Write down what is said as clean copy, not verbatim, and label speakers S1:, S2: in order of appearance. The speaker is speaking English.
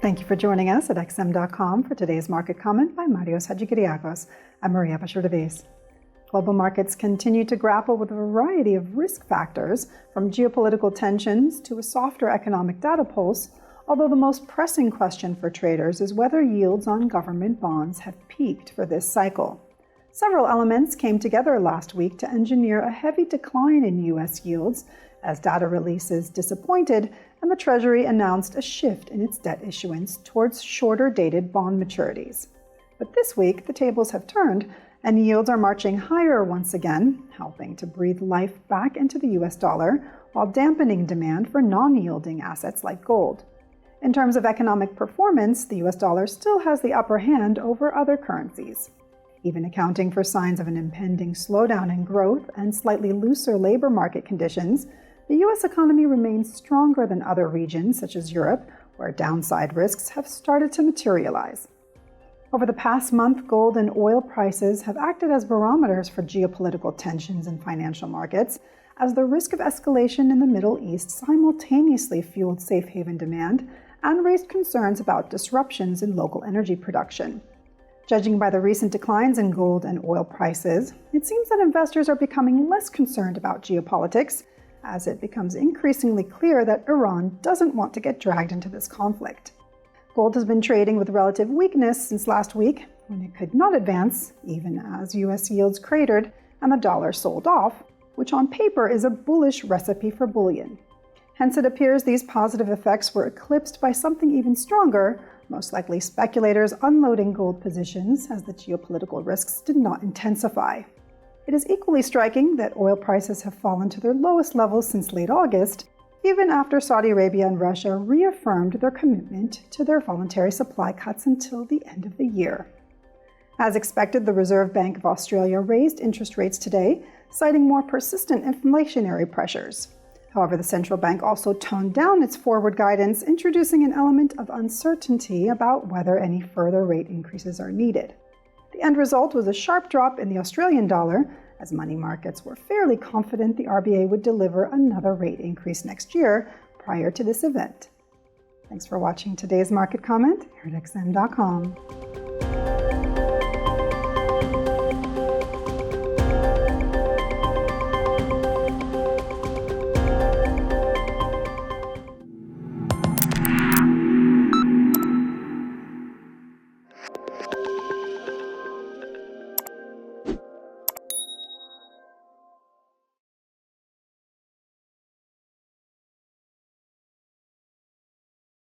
S1: Thank you for joining us at XM.com for today's market comment by Marios Hadjikyriacos. I'm Maria Pachurdavis. Global markets continue to grapple with a variety of risk factors, from geopolitical tensions to a softer economic data pulse, although the most pressing question for traders is whether yields on government bonds have peaked for this cycle. Several elements came together last week to engineer a heavy decline in U.S. yields as data releases disappointed and the Treasury announced a shift in its debt issuance towards shorter-dated bond maturities. But this week, the tables have turned, and yields are marching higher once again, helping to breathe life back into the U.S. dollar while dampening demand for non-yielding assets like gold. In terms of economic performance, the U.S. dollar still has the upper hand over other currencies. Even accounting for signs of an impending slowdown in growth and slightly looser labor market conditions, the U.S. economy remains stronger than other regions, such as Europe, where downside risks have started to materialize. Over the past month, gold and oil prices have acted as barometers for geopolitical tensions in financial markets, as the risk of escalation in the Middle East simultaneously fueled safe haven demand and raised concerns about disruptions in local energy production. Judging by the recent declines in gold and oil prices, it seems that investors are becoming less concerned about geopolitics, as it becomes increasingly clear that Iran doesn't want to get dragged into this conflict. Gold has been trading with relative weakness since last week, when it could not advance, even as U.S. yields cratered and the dollar sold off, which on paper is a bullish recipe for bullion. Hence, it appears these positive effects were eclipsed by something even stronger, most likely speculators unloading gold positions as the geopolitical risks did not intensify. It is equally striking that oil prices have fallen to their lowest levels since late August, even after Saudi Arabia and Russia reaffirmed their commitment to their voluntary supply cuts until the end of the year. As expected, the Reserve Bank of Australia raised interest rates today, citing more persistent inflationary pressures. However, the central bank also toned down its forward guidance, introducing an element of uncertainty about whether any further rate increases are needed. The end result was a sharp drop in the Australian dollar, as money markets were fairly confident the RBA would deliver another rate increase next year prior to this event. Thanks for watching today's market comment here at XM.com.